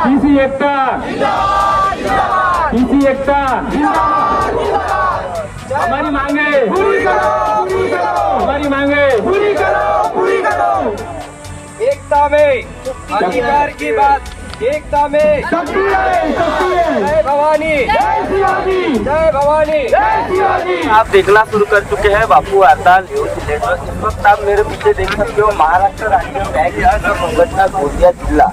TC एकता, TC एकता, हमारी मांगे पूरी करो, हमारी मांगे पूरी करो। एकता में अधिकार की बात, एकता में शक्ति है, शक्ति है। जय भवानी, जय शिवाजी, जय भवानी। जय शिवाजी। आप देखना शुरू कर चुके हैं बापू वार्ताल न्यूज नेटवर्क। इस वक्त आप मेरे पीछे देख सकते हो महाराष्ट्र राज्य बैंक संघटना गोंदिया जिला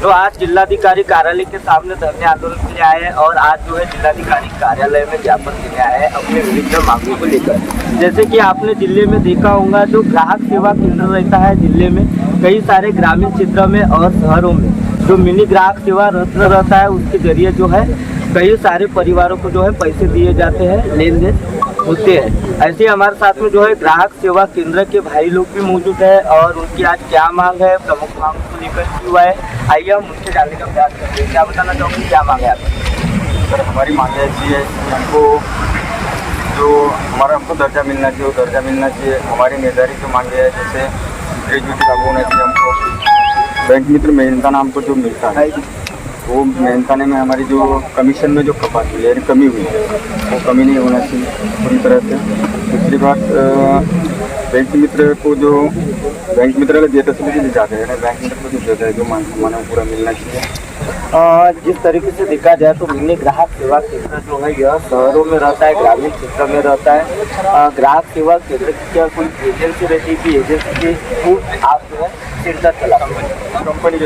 जो आज जिलाधिकारी कार्यालय के सामने धरने आंदोलन के लिए आए हैं और आज जो है जिलाधिकारी कार्यालय में ज्ञापन देने आए हैं अपने विभिन्न मांगों को लेकर। जैसे कि आपने जिले में देखा होगा जो ग्राहक सेवा केंद्र रहता है जिले में कई सारे ग्रामीण क्षेत्रों में और शहरों में जो मिनी ग्राहक सेवा रत्न रहता है उसके जरिए जो है कई सारे परिवारों को जो है पैसे दिए जाते हैं, लेन देन होते हैं। ऐसे हमारे साथ में जो है ग्राहक सेवा केंद्र के भाई लोग भी मौजूद है और उनकी आज क्या मांग है, प्रमुख मांग को लेकर क्यों हुआ है, आइए हम उनसे जानने का प्रयास करते हैं। क्या बताना चाहूँगी, क्या मांग है आपकी? सर हमारी मांग ऐसी है कि हमको दर्जा मिलना चाहिए, वो दर्जा मिलना चाहिए। हमारी निर्धारित जो मांगे है जैसे ग्रेजुएटी लागू होना चाहिए हमको, बैंक मित्र मेहनताना हमको जो मिलता है वो मेहनताने में हमारी जो कमीशन में जो कपात हुई है यानी कमी हुई है वो कमी नहीं होना चाहिए पूरी तरह से। दूसरी बात बैंक मित्र को जो बैंक मित्र का देता से जाते हैं बैंक मित्र को जो देता है जो मान सम्मान है वो पूरा मिलना चाहिए। जिस तरीके से देखा जाए तो मिनी ग्राहक सेवा केंद्र जो है यह शहरों में रहता है, ग्रामीण क्षेत्र में रहता है। ग्राहक सेवा केंद्र की क्या कोई एजेंसी रहती है कि एजेंसी के थ्रू आप जो है सेंटर चला कंपनी के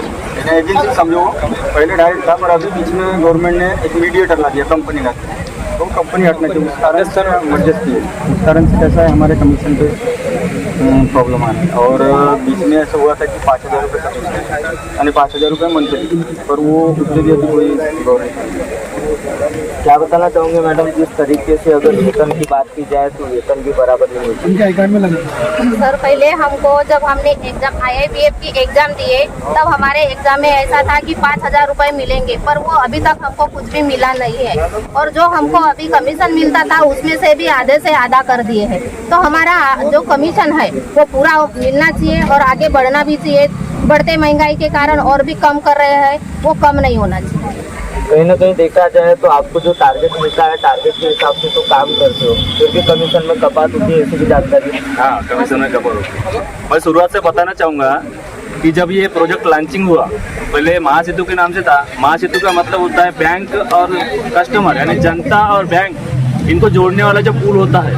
एजेंसी समझो पहले डायरेक्ट था पर अभी बीच में गवर्नमेंट ने एक मीडिएटर ला दिया कंपनी का, तो कंपनी हटना चाहिए। उस कारण सर एडजस्ट किए, उस कारण से कैसा है हमारे कमीशन पे प्रॉब्लम आ रही है। और बीच में ऐसा हुआ था कि 5,000 रुपये कमीशन यानी 5,000 रुपये मंथली, पर वो उससे भी अभी कोई गौर नहीं। क्या बताना चाहूँगे मैडम, जिस तरीके से अगर वेतन की बात की जाए तो वेतन भी बराबर नहीं होती। सर पहले हमको जब हमने एग्जाम IIBF की एग्जाम दिए तब हमारे एग्जाम में ऐसा था कि 5,000 रुपये मिलेंगे, पर वो अभी तक हमको कुछ भी मिला नहीं है और जो हमको अभी कमीशन मिलता था उसमें से भी आधे से आधा कर दिए हैं। तो हमारा जो कमीशन है वो पूरा मिलना चाहिए और आगे बढ़ना भी चाहिए। बढ़ते महंगाई के कारण और भी कम कर रहे हैं, वो कम नहीं होना चाहिए। कहीं ना कहीं देखा जाए तो आपको जो टारगेट मिलता है टारगेट के हिसाब से तो काम करते हो, फिर भी कमीशन में कपात होती है, ऐसी भी जानकारी? हाँ, कमीशन में कपात होती है। मैं शुरुआत से बताना चाहूँगा कि जब ये प्रोजेक्ट लॉन्चिंग हुआ पहले महासेतु के नाम से था। महासेतु का मतलब होता है बैंक और कस्टमर यानी जनता और बैंक इनको जोड़ने वाला जो पुल होता है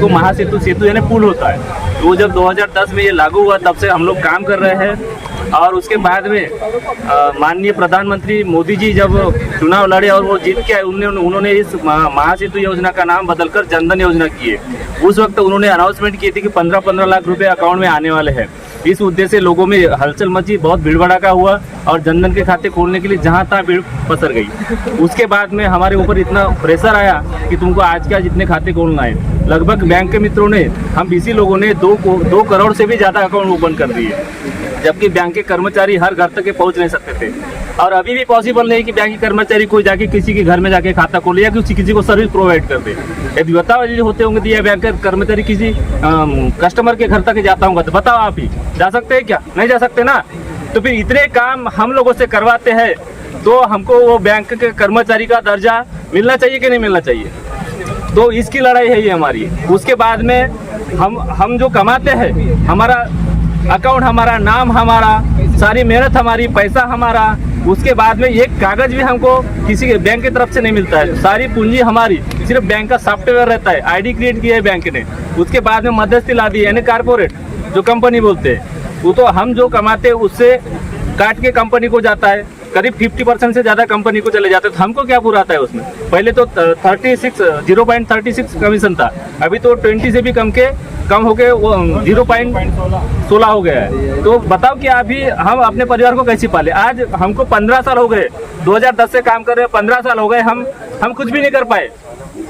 तो महासेतु सेतु यानी पुल होता है। तो जब 2010 में ये लागू हुआ तब से हम लोग काम कर रहे हैं और उसके बाद में माननीय प्रधानमंत्री मोदी जी जब चुनाव लड़े और वो जीत के आए उन्होंने इस महासेतु योजना का नाम बदलकर जनधन योजना की है। उस वक्त उन्होंने अनाउंसमेंट की थी कि 15-15 लाख रुपए अकाउंट में आने वाले हैं। इस उद्देश्य से लोगों में हलचल मची, बहुत भीड़ भड़ाका हुआ और जनधन के खाते खोलने के लिए जहां तहां भीड़ पसर गई। उसके बाद में हमारे ऊपर इतना प्रेशर आया कि तुमको आज के आज इतने खाते खोलना है। लगभग बैंक के मित्रों ने, हम BC लोगों ने 2 करोड़ से भी ज़्यादा अकाउंट ओपन कर दिए, जबकि बैंक के कर्मचारी हर घर तक पहुंच नहीं सकते थे। और अभी भी पॉसिबल नहीं कि बैंक के कर्मचारी कोई जाके किसी के घर में जाके खाता खोले या किसी को सर्विस प्रोवाइड कर दे। यदि बताओ यदि होते होंगे तो यह बैंक के कर्मचारी किसी कस्टमर के घर तक जाता होगा तो बताओ आप ही जा सकते हैं क्या? नहीं जा सकते ना। तो फिर इतने काम हम लोगों से करवाते हैं तो हमको वो बैंक के कर्मचारी का दर्जा मिलना चाहिए कि नहीं मिलना चाहिए? तो इसकी लड़ाई है ये हमारी। उसके बाद में हम जो कमाते हैं, हमारा अकाउंट हमारा, नाम हमारा, सारी मेहनत हमारी, पैसा हमारा, उसके बाद में एक कागज भी हमको किसी के बैंक की तरफ से नहीं मिलता है। सारी पूंजी हमारी, सिर्फ बैंक का सॉफ्टवेयर रहता है। ID क्रिएट किया है बैंक ने, उसके बाद में मध्यस्थी ला दी यानी कारपोरेट जो कंपनी बोलते हैं, वो तो हम जो कमाते हैं उससे काट के कंपनी को जाता है। करीब 50% से ज़्यादा कंपनी को चले जाते हैं। तो हमको क्या पूरा आता है उसमें? पहले तो 0.36 कमीशन था, अभी तो 20 से भी कम हो गए, वो 0.16 हो गया है। तो बताओ कि अभी हम अपने परिवार को कैसे पाले? आज हमको 15 साल हो गए, 2010 से काम कर रहे हैं, 15 साल हो गए, हम कुछ भी नहीं कर पाए,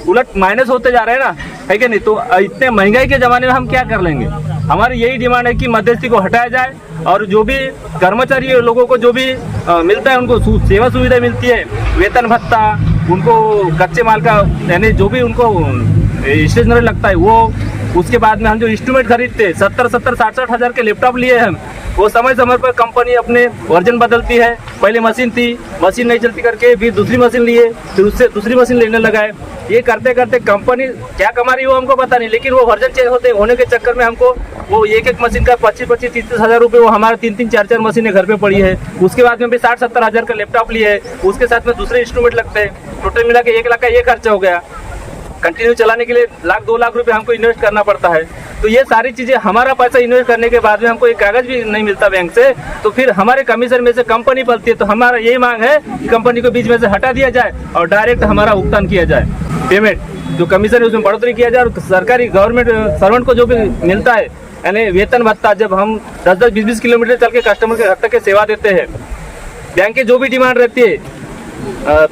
उलट माइनस होते जा रहे हैं ना, है कि नहीं? तो इतने महंगाई के ज़माने में हम क्या कर लेंगे? हमारी यही डिमांड है कि मध्यस्थी को हटाया जाए और जो भी कर्मचारी लोगों को जो भी मिलता है उनको सेवा सुविधा मिलती है, वेतन भत्ता, उनको कच्चे माल का यानी जो भी उनको स्टेशनरी लगता है वो उसके बाद में हम जो इंस्ट्रूमेंट खरीदते 70-60 हज़ार के लैपटॉप लिए हम, वो समय समय पर कंपनी अपने वर्जन बदलती है। पहले मशीन थी, मशीन नहीं चलती करके फिर दूसरी मशीन लिए, फिर उससे दूसरी मशीन लेने लगाए। ये करते करते कंपनी क्या कमा रही है वो हमको पता नहीं, लेकिन वो वर्जन चेंज होने के चक्कर में हमको वो एक मशीन का 25-30 हज़ार रुपये वो हमारे 3-3, 4-4 मशीनें घर पे पड़ी है। उसके बाद में भी 60-70 हज़ार का लैपटॉप लिए है, उसके साथ में दूसरे इंस्ट्रूमेंट लगते हैं। टोटल मिला के 1 लाख का ये खर्चा हो गया। कंटिन्यू चलाने के लिए 1-2 लाख रुपए हमको इन्वेस्ट करना पड़ता है। तो ये सारी चीज़ें, हमारा पैसा इन्वेस्ट करने के बाद में हमको एक कागज़ भी नहीं मिलता बैंक से, तो फिर हमारे कमीशन में से कंपनी पलती है। तो हमारा यही मांग है कि कंपनी को बीच में से हटा दिया जाए और डायरेक्ट हमारा भुगतान किया जाए। पेमेंट जो कमीशन है उसमें बढ़ोतरी किया जाए और सरकारी गवर्नमेंट सर्वेंट को जो भी मिलता है यानी वेतन भत्ता, जब हम 10-10, 20-20 किलोमीटर चल के कस्टमर के घर तक के सेवा देते हैं, बैंक की जो भी डिमांड रहती है,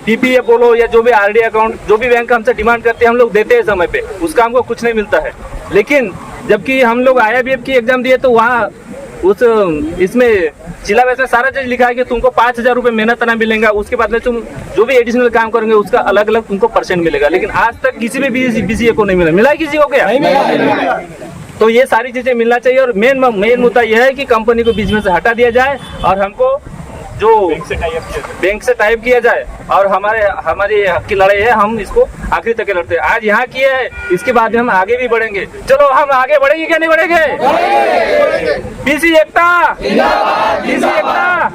पीपीएफ बोलो या जो भी आरडी अकाउंट, जो भी बैंक हमसे डिमांड करते हैं हम लोग देते हैं समय पे, उसका हमको कुछ नहीं मिलता है। लेकिन जबकि हम लोग IIBF की एग्जाम दिए तो वहाँ इसमें सिलेबस में सारा चीज लिखा है कि तुमको 5,000 रुपये मेहनत करना मिलेगा, उसके बाद में तुम जो भी एडिशनल काम करोगे उसका अलग अलग तुमको परसेंट मिलेगा। लेकिन आज तक किसी भी BCA को नहीं मिला। मिला है किसी को क्या? तो ये सारी चीजें मिलना चाहिए और मेन मुद्दा यह है कि कंपनी को बीच में से हटा दिया जाए और हमको जो बैंक से टाइप किया जाए और हमारी हक की लड़ाई है, हम इसको आखिरी तक लड़ते हैं। आज यहाँ किए है, इसके बाद हम आगे भी बढ़ेंगे। चलो हम आगे बढ़ेंगे क्या नहीं बढ़ेंगे? BC एकता, BC एकता।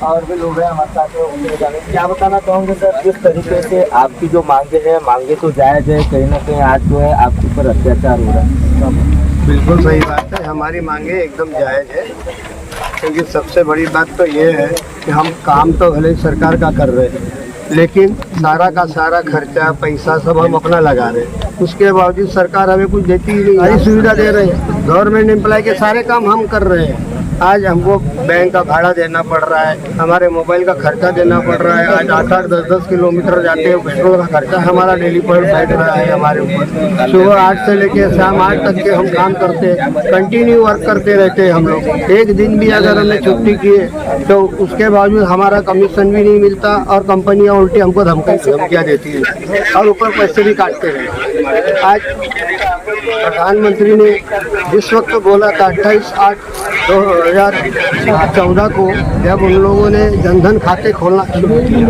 और भी लोग हैं हमारे साथ, उनके जाने क्या बताना चाहोगे सर, किस तरीके से आपकी जो मांगे तो जायज है, कहीं ना कहीं आज जो है आपके ऊपर अत्याचार हो रहा है? बिल्कुल सही बात है, हमारी मांगे एकदम जायज है। क्योंकि सबसे बड़ी बात तो ये है कि हम काम तो भले सरकार का कर रहे हैं, लेकिन सारा का सारा खर्चा पैसा सब हम अपना लगा रहे हैं। उसके बावजूद सरकार हमें कुछ देती ही नहीं, सारी सुविधा दे रही है। गवर्नमेंट एम्प्लॉय के सारे काम हम कर रहे हैं। आज हमको बैंक का भाड़ा देना पड़ रहा है, हमारे मोबाइल का खर्चा देना पड़ रहा है। आज 8-8, 10-10 किलोमीटर जाते हैं, पेट्रोल का खर्चा हमारा डेली पर बैठ रहा है हमारे ऊपर। सुबह 8 से लेकर शाम 8 तक के हम काम करते हैं, कंटिन्यू वर्क करते रहते हैं हम लोग। एक दिन भी अगर हमने छुट्टी किए तो उसके बावजूद हमारा कमीशन भी नहीं मिलता और कंपनियाँ उल्टी हमको धमकियाँ देती है और ऊपर पैसे भी काटते हैं। आज प्रधानमंत्री ने जिस वक्त बोला था 28/8/2014 को, जब उन लोगों ने जनधन खाते खोलना शुरू किया,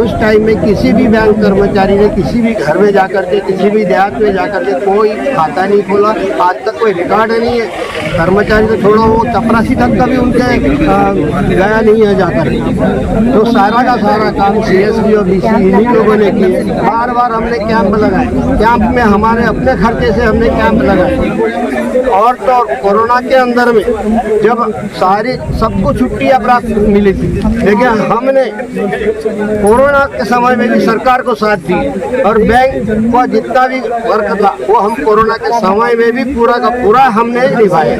उस टाइम में किसी भी बैंक कर्मचारी ने किसी भी घर में जाकर के, किसी भी देहात में जाकर के कोई खाता नहीं खोला। आज तक कोई रिकॉर्ड नहीं है। कर्मचारी तो छोड़ो, वो चपरासी तक का भी उनके गया नहीं है जाकर। तो सारा का सारा काम CSP और BC इन्हीं लोगों ने किए। बार बार हमने कैंप लगाए, कैंप में हमारे अपने खर्चे से हमने कैंप लगाए। और तो कोरोना के अंदर में जब सबको छुट्टियां प्राप्त मिली थी, लेकिन हमने कोरोना के समय में भी सरकार को साथ दी और बैंक का जितना भी वर्क था वो हम कोरोना के समय में भी पूरा का पूरा हमने निभाया।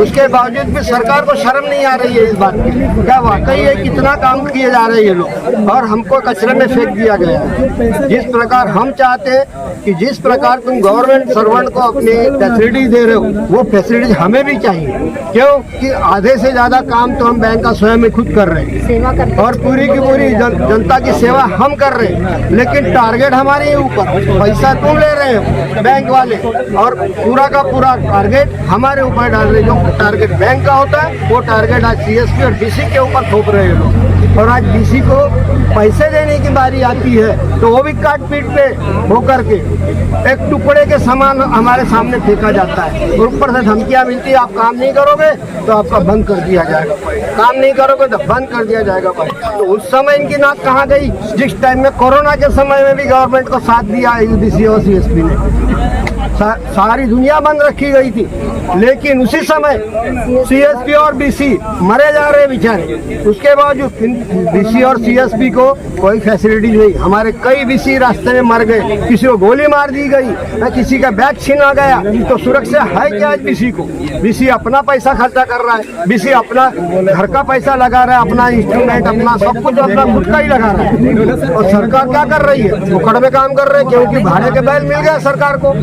उसके बावजूद भी सरकार को शर्म नहीं आ रही है इस बात की। क्या वाकई है कितना काम किए जा रहे हैं ये लोग, और हमको कचरे में फेंक दिया गया है। जिस प्रकार हम चाहते हैं कि जिस प्रकार तुम गवर्नमेंट सर्वेंट को अपनी फैसिलिटी दे रहे हो, वो फैसिलिटी हमें भी चाहिए। क्यों कि आधे से ज्यादा काम तो हम बैंक का स्वयं में खुद कर रहे हैं और पूरी की पूरी जनता की सेवा हम कर रहे हैं, लेकिन टारगेट हमारे ऊपर, पैसा तुम ले रहे हो बैंक वाले और पूरा का पूरा टारगेट हमारे ऊपर डाल रहे हो। जो टारगेट बैंक का होता है वो टारगेट आज CSP और BC के ऊपर थोप रहे हैं लोग। और आज BC को पैसे देने की बारी आती है तो वो भी काट पीट पे होकर के एक टुकड़े के समान हमारे सामने फेंका जाता है और ऊपर से धमकियां मिलती है, आप काम नहीं करोगे तो आपका बंद कर दिया जाएगा, काम नहीं करोगे तो बंद कर दिया जाएगा। तो उस समय इनकी नाक कहाँ गई, जिस टाइम में कोरोना के समय में भी गवर्नमेंट को साथ दिया BC और CSP ने। सारी दुनिया बंद रखी गई थी, लेकिन उसी समय CSP और BC मरे जा रहे बेचारे। उसके बावजूद BC और CSP को कोई फैसिलिटी नहीं। हमारे कई BC रास्ते में मर गए, किसी को गोली मार दी गई, किसी का बैग छीना गया। तो सुरक्षा है क्या आज BC को? BC अपना पैसा खर्चा कर रहा है, BC अपना घर का पैसा लगा रहा है, अपना इंस्ट्रूमेंट, अपना सब कुछ अपना खुद का ही लगा रहा है। और सरकार क्या कर रही है? वो कड़वे काम कर रहे हैं, क्योंकि भाड़े के बैल मिल गया सरकार को।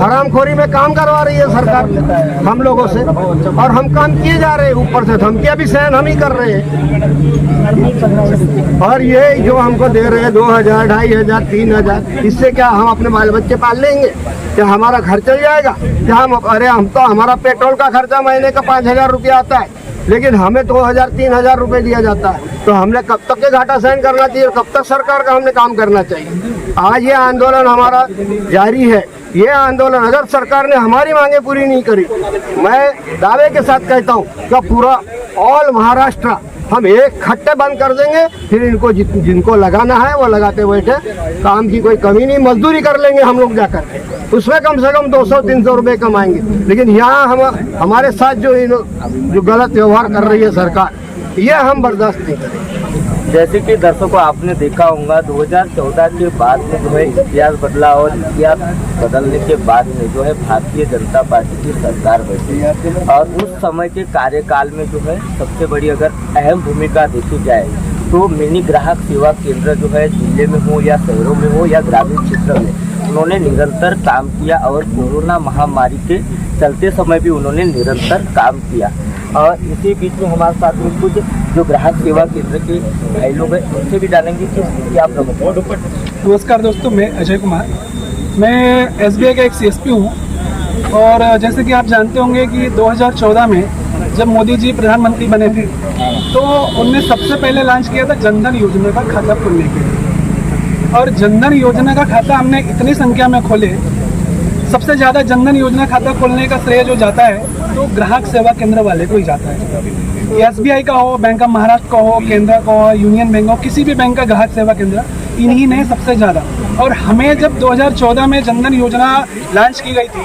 हरामखोरी में काम करवा रही है सरकार हम लोगों से, और हम काम किए जा रहे हैं, ऊपर से धमकियां भी सहन हम ही कर रहे हैं। और ये जो हमको दे रहे हैं 2000, 2500, 3000, इससे क्या हम अपने बाल बच्चे पाल लेंगे? क्या हमारा घर चल जाएगा? क्या हम तो हमारा पेट्रोल का खर्चा महीने का 5000 रुपया आता है, लेकिन हमें 2000, 3000 रुपए दिया जाता है। तो हमने कब तक के घाटा सहन करना चाहिए? कब तक सरकार का हमने काम करना चाहिए? आज ये आंदोलन हमारा जारी है। ये आंदोलन अगर सरकार ने हमारी मांगे पूरी नहीं करी, मैं दावे के साथ कहता हूँ कि पूरा ऑल महाराष्ट्र हम एक खट्टे बंद कर देंगे। फिर इनको जिनको लगाना है वो लगाते बैठे, काम की कोई कमी नहीं, मजदूरी कर लेंगे हम लोग जाकर, उसमें कम से कम 200-300 रुपए कमाएंगे। लेकिन यहाँ हम हमारे साथ जो गलत व्यवहार कर रही है सरकार, ये हम बर्दाश्त नहीं करेंगे। जैसे कि दर्शकों आपने देखा होगा 2014 के बाद में जो है इतिहास बदला, और इतिहास बदलने के बाद में जो है भारतीय जनता पार्टी की सरकार बैठी, और उस समय के कार्यकाल में जो है सबसे बड़ी अगर अहम भूमिका देखी जाए तो मिनी ग्राहक सेवा केंद्र जो है जिले में हो या शहरों में हो या ग्रामीण क्षेत्र में, उन्होंने निरंतर काम किया, और कोरोना महामारी के चलते समय भी उन्होंने निरंतर काम किया। और इसी बीच में हमारे साथ में कुछ जो ग्राहक सेवा केंद्र के भाई लोग हैं उनसे भी जानेंगे कि क्या प्रमुख। नमस्कार दोस्तों, मैं अजय कुमार, मैं SBI का एक CSP हूँ। और जैसे कि आप जानते होंगे कि 2014 में जब मोदी जी प्रधानमंत्री बने थे तो उनने सबसे पहले लॉन्च किया था जनधन योजना का खाता खोलने के लिए। और जनधन योजना का खाता हमने इतनी संख्या में खोले, सबसे ज़्यादा जनधन योजना खाता खोलने का श्रेय जो जाता है तो ग्राहक सेवा केंद्र वाले को ही जाता है। SBI का हो, बैंक ऑफ महाराष्ट्र का हो, केंद्र का हो, यूनियन बैंक हो, किसी भी बैंक का ग्राहक सेवा केंद्र, इन्हीं ने सबसे ज़्यादा। और हमें जब 2014 में जनधन योजना लॉन्च की गई थी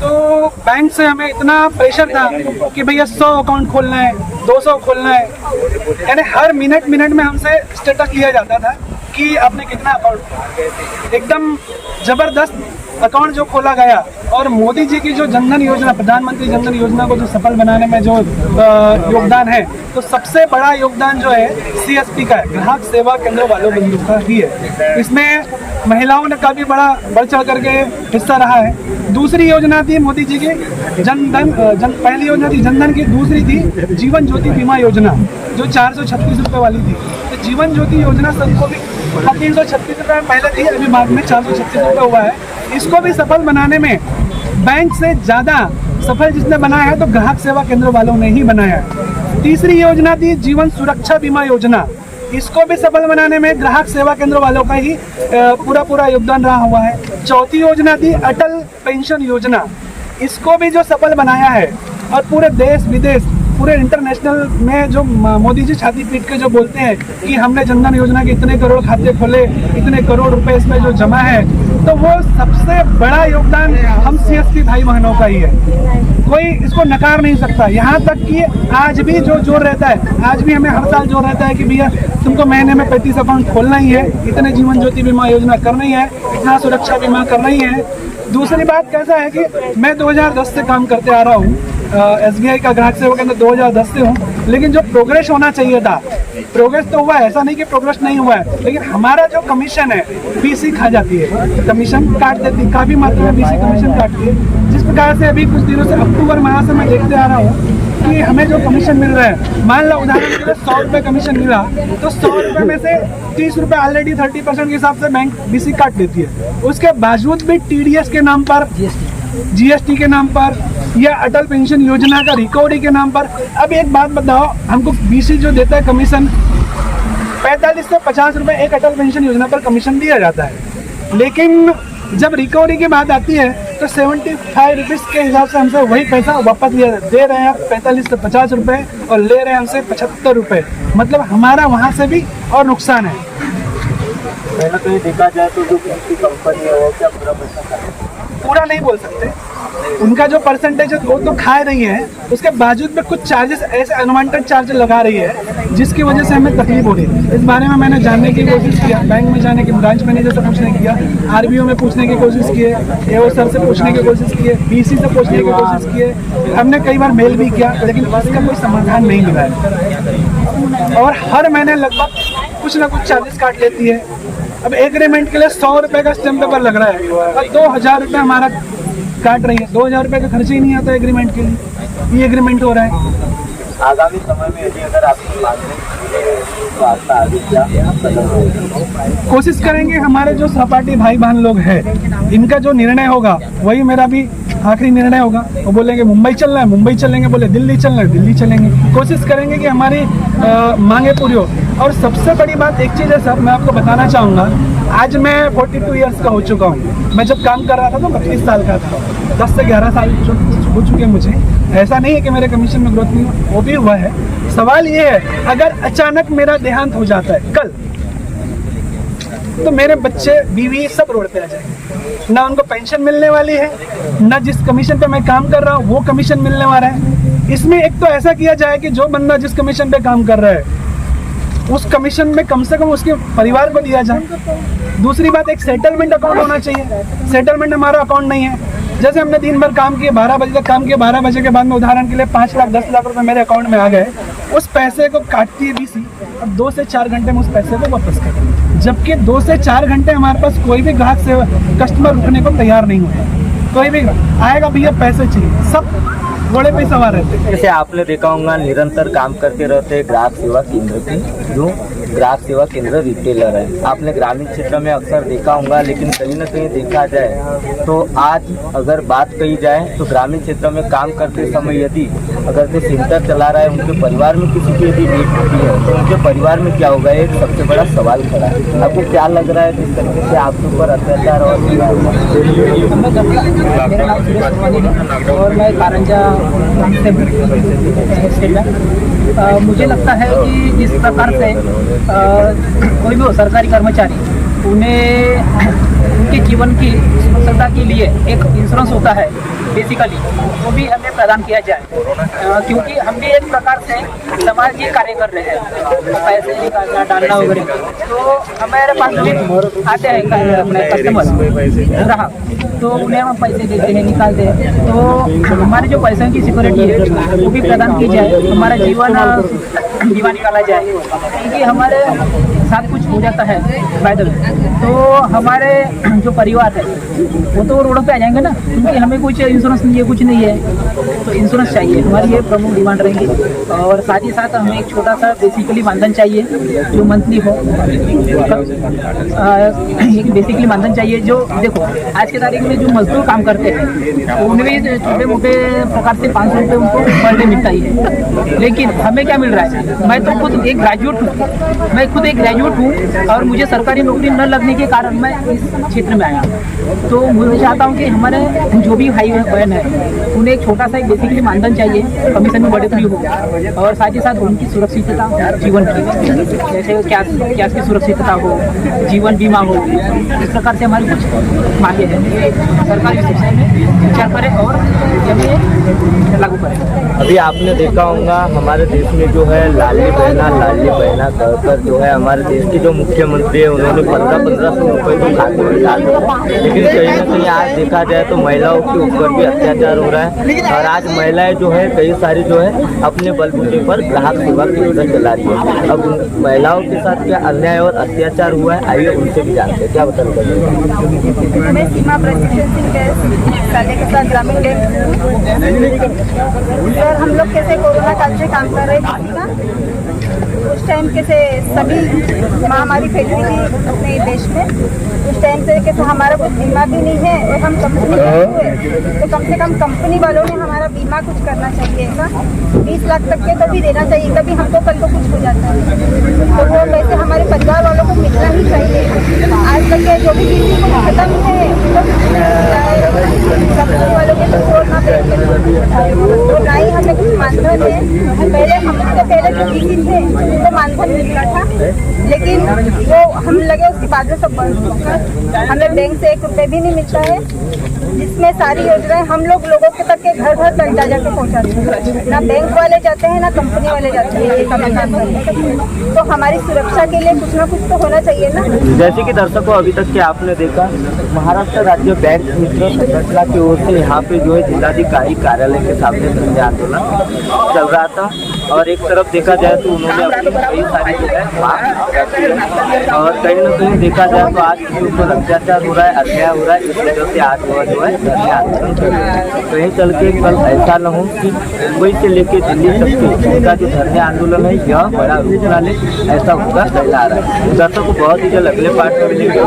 तो बैंक से हमें इतना प्रेशर था कि भैया 100 अकाउंट खोलना है, 200 खोलना है, यानी हर मिनट में हमसे स्टेटस लिया जाता था कि आपने कितना अकाउंट। एकदम ज़बरदस्त अकाउंट जो खोला गया, और मोदी जी की जो जनधन योजना, प्रधानमंत्री जनधन योजना को जो सफल बनाने में जो योगदान है, तो सबसे बड़ा योगदान जो है CSP का है, ग्राहक सेवा केंद्र वालों बंधु का ही है। इसमें महिलाओं ने काफ़ी बड़ा बढ़ चढ़ करके हिस्सा रहा है। दूसरी योजना थी मोदी जी की पहली योजना थी जनधन की, दूसरी थी जीवन ज्योति बीमा योजना जो 436 रुपये वाली थी। तो जीवन ज्योति योजना सबको भी 336 रुपये पहले थी, अभी बाद में 436 रुपये हुआ है। इसको भी सफल बनाने में बैंक से ज़्यादा सफल जिसने बनाया है तो ग्राहक सेवा केंद्र वालों ने ही बनाया है। तीसरी योजना थी जीवन सुरक्षा बीमा योजना, इसको भी सफल बनाने में ग्राहक सेवा केंद्र वालों का ही पूरा योगदान रहा हुआ है। चौथी योजना थी अटल पेंशन योजना, इसको भी जो सफल बनाया है, और पूरे देश विदेश पूरे इंटरनेशनल में जो मोदी जी छाती पीट के जो बोलते हैं कि हमने जनधन योजना के इतने करोड़ खाते खोले, इतने करोड़ रुपए इसमें जो जमा है, तो वो सबसे बड़ा योगदान हम CSP भाई बहनों का ही है। कोई इसको नकार नहीं सकता। यहाँ तक कि आज भी जो जोर रहता है, आज भी हमें हर साल जोर रहता है कि भैया तुमको महीने में 35 अकाउंट खोलना ही है, इतने जीवन ज्योति बीमा योजना करना ही है, इतना सुरक्षा बीमा करना ही है। दूसरी बात कैसा है कि मैं 2010 से काम करते आ रहा हूँ, SBI का ग्राहक सेवा केंद्र 2010 से हूँ, लेकिन जो प्रोग्रेस होना चाहिए था, प्रोग्रेस तो हुआ है, ऐसा नहीं कि प्रोग्रेस नहीं हुआ है, लेकिन हमारा जो कमीशन है BC खा जाती है, कमीशन काट देती है, काफ़ी मात्रा में BC कमीशन काटती है। जिस प्रकार से अभी कुछ दिनों से अक्टूबर माह से मैं देखते आ रहा हूँ कि हमें जो कमीशन मिल रहा है, मान लो उदाहरण के लिए 100 रुपये कमीशन मिला, तो 100 रुपये में से 30 रुपये ऑलरेडी 30% के हिसाब से बैंक BC काट देती है। उसके बावजूद भी TDS के नाम पर, GST के नाम पर, या अटल पेंशन योजना का रिकवरी के नाम पर। अब एक बात बताओ, हमको BC जो देता है कमीशन 45 से 50 रुपये एक अटल पेंशन योजना पर कमीशन दिया जाता है, लेकिन जब रिकवरी की बात आती है तो 75 रुपीज़ के हिसाब से हमसे वही पैसा वापस दे रहे हैं 45 से 50 रुपये, और ले रहे हैं हमसे 75 रुपये। मतलब हमारा वहाँ से भी और नुकसान है। पहले तो ये देखा जाए तो जो कंपनी है वो क्या पूरा पैसा पूरा नहीं बोल सकते, उनका जो परसेंटेज है वो तो खा रही है, उसके बावजूद में कुछ चार्जेस ऐसे अनवांटेड चार्ज लगा रही है जिसकी वजह से हमें तकलीफ हो रही है। इस बारे में मैंने जानने की कोशिश किया, बैंक में जाने की, ब्रांच मैनेजर से पूछने किया, RBO में पूछने की कोशिश किए, AO सर से पूछने की कोशिश किए, BC से पूछने की कोशिश किए, हमने कई बार मेल भी किया, लेकिन इसका कोई समाधान नहीं मिला है। और हर महीने लगभग कुछ ना कुछ चार्जेस काट लेती है। अब एग्रीमेंट के लिए 100 रुपये का स्टैम्प पेपर लग रहा है और 2000 रुपये हमारा काट रही है। 2000 रुपये का खर्च ही नहीं आता एग्रीमेंट के लिए, ये एग्रीमेंट हो रहा है। आगामी समय में यदि अगर आपकी मांगें तो आपका आगे क्या कदम होगा? कोशिश करेंगे हमारे जो सहपाठी भाई बहन लोग हैं, इनका जो निर्णय होगा वही मेरा भी आखिरी निर्णय होगा। वो बोलेंगे मुंबई चलना है मुंबई चलेंगे, बोले दिल्ली चलना है दिल्ली चलेंगे। कोशिश करेंगे कि हमारी मांगे पूरी हो। और सबसे बड़ी बात एक चीज़ है सर, मैं आपको बताना चाहूँगा, आज मैं 42 ईयर्स का हो चुका हूँ। मैं जब काम कर रहा था तो 32 साल का था, 10 से 11 साल हो चुके हैं मुझे। ऐसा नहीं है कि मेरे कमीशन में ग्रोथ नहीं हो, वो भी हुआ है। सवाल ये है, अगर अचानक मेरा देहांत हो जाता है कल, तो मेरे बच्चे बीवी सब रोड पे आ जाएंगे। ना उनको पेंशन मिलने वाली है, ना जिस कमीशन पे मैं काम कर रहा हूँ वो कमीशन मिलने वाला है। इसमें एक तो ऐसा किया जाए कि जो बंदा जिस कमीशन पे काम कर रहा है उस कमीशन में कम से कम उसके परिवार को दिया जाए। दूसरी बात, एक सेटलमेंट अकाउंट होना चाहिए। सेटलमेंट हमारा अकाउंट नहीं है। जैसे हमने दिन भर काम किए, 12 बजे तक काम किया, 12 बजे के बाद में उदाहरण के लिए 5 लाख 10 लाख रुपए मेरे अकाउंट में आ गए, उस पैसे को काटती है बीसी और 2 से 4 घंटे में उस पैसे को वापस कर, जबकि 2 से 4 घंटे हमारे पास कोई भी ग्राहक से कस्टमर रुकने को तैयार नहीं होता। कोई भी आएगा भैया पैसे चाहिए, सब घोड़े पे सवार रहते हैं। जैसे आपने देखा होगा निरंतर काम करते रहते ग्राहक सेवा केंद्र की, जो ग्राहक सेवा केंद्र रिटेलर है, आपने ग्रामीण क्षेत्र में अक्सर देखा होगा। लेकिन कहीं ना कहीं देखा जाए तो आज अगर बात कही जाए तो ग्रामीण क्षेत्र में काम करते समय यदि अगर जो सेंटर चला रहा है उनके परिवार में किसी की यदि डेट होती है तो उनके परिवार में क्या होगा, एक सबसे बड़ा सवाल खड़ा है। आपको क्या लग रहा है किस तरीके से आपके ऊपर अत्याचार और मैं कारंजा से मुझे लगता है कि जिस प्रकार से कोई भी हो सरकारी कर्मचारी, उन्हें उनके जीवन की सुरक्षता के लिए एक इंश्योरेंस होता है बेसिकली, वो भी हमें प्रदान किया जाए। क्योंकि हम भी एक प्रकार से सामाजिक कार्य कर रहे हैं, पैसे निकालना डालना वगैरह, तो हमारे पास भी आते हैं अपने कस्टमर ग्राहक, तो उन्हें हम पैसे देते हैं, निकालते हैं। तो हमारे जो पैसों की सिक्योरिटी है वो भी प्रदान की जाए, हमारा जीवन बीमा निकाला जाए। क्योंकि हमारे साथ कुछ हो जाता है पैदल, तो हमारे जो परिवार है वो तो रोड पे आ जाएंगे ना, क्योंकि हमें कुछ इंश्योरेंस नहीं है, कुछ नहीं है, तो इंश्योरेंस चाहिए, हमारी ये प्रमुख डिमांड रहेंगी। और साथ ही साथ हमें एक छोटा सा बेसिकली मानधन चाहिए जो मंथली हो, एक बेसिकली मानधन चाहिए। जो देखो आज के तारीख में जो मजदूर काम करते हैं उन्हें भी छोटे मोटे प्रकार से 500 रुपये उनको पर डे मिलता ही है, लेकिन हमें क्या मिल रहा है? मैं तो खुद एक ग्रेजुएट हूँ, मैं खुद एक ग्रेजुएट हूँ और मुझे सरकारी नौकरी न लगने के कारण मैं इस क्षेत्र में आया। तो मुझे चाहता हूँ कि हमारे जो भी भाई बहन है उन्हें एक छोटा सा एक बेसिकली मानधन चाहिए, कमीशन में बढ़ोतरी हो, और साथ ही साथ उनकी सुरक्षितता जीवन की, जैसे क्या की सुरक्षितता हो, जीवन बीमा हो, इस प्रकार से हमारी कुछ मांगे हैं। सरकार इस विषय में विचार करे और हमें लागू करे। अभी आपने देखा होगा हमारे देश में जो है लाडली बहना कहकर जो है हमारे देश के जो मुख्यमंत्री है उन्होंने 1500 रुपये तो खाते में डाल दिया। लेकिन कहीं ना कहीं आज देखा जाए तो महिलाओं के ऊपर भी अत्याचार हो रहा है, और आज महिलाएं जो है कई सारी जो है अपने बलबूते पर ग्राहक सेवा केंद्र चला रही है। अब उन महिलाओं के साथ क्या अन्याय और अत्याचार हुआ है, आइए उनसे भी जानते हैं। क्या बताना मैं सीमा प्रशिक्षण के साथ ग्रामीण बैंक सर, हम लोग कैसे कोरोना काल से काम कर रहे थे, उस टाइम कैसे सभी महामारी फैल रही थी अपने देश में, उस टाइम से कैसे हमारा कुछ बीमा भी नहीं है और हम कंपनी हुए, तो कम से कम कंपनी वालों ने हमारा बीमा कुछ करना चाहिए, ऐसा 20 लाख तक के तो भी देना चाहिए, कभी हमको कल को कुछ हो जाता है तो वो पैसे हमारे परिवार वालों को मिलना ही चाहिए। आज तक के जो भी किसी को खत्म है कंपनी वालों के तो ना तो ना ही हमें कुछ मानधन है। पहले हमसे पहले जो किसी थे तो मानधन मिलता था, लेकिन वो हम लगे उसके बाद में सब बंद हुआ। हमें बैंक से 1 रुपये भी नहीं मिलता है, जिसमें सारी योजनाएं हम लोगों के तक के घर घर तक जाके पहुंचाते हैं। ना बैंक वाले जाते हैं ना कंपनी वाले जाते हैं, तो हमारी सुरक्षा के लिए कुछ ना कुछ तो होना चाहिए ना। जैसे कि दर्शकों अभी तक के आपने देखा महाराष्ट्र राज्य बैंक मित्र संगठन की ओर से यहाँ पे जो है जिलाधिकारी कार्यालय के सामने धरने आंदोलन चल रहा था, और एक तरफ देखा जाए तो उन्होंने अपनी कई सारी जो है मांग रखी है, और कहीं ना कहीं देखा जाए तो आज के ऊपर अत्याचार हो रहा है, अन्याय हो रहा है, इस वजह से आज जो है है धरने आंदोलन कहीं चल के कल ऐसा न हो कि मुंबई से लेके दिल्ली तक के उनका जो धरने आंदोलन है यह बड़ा रूप ना ले, ऐसा होगा कहला रहा है। दर्शकों को बहुत ही जल्द अगले पार्ट में मिलेंगे।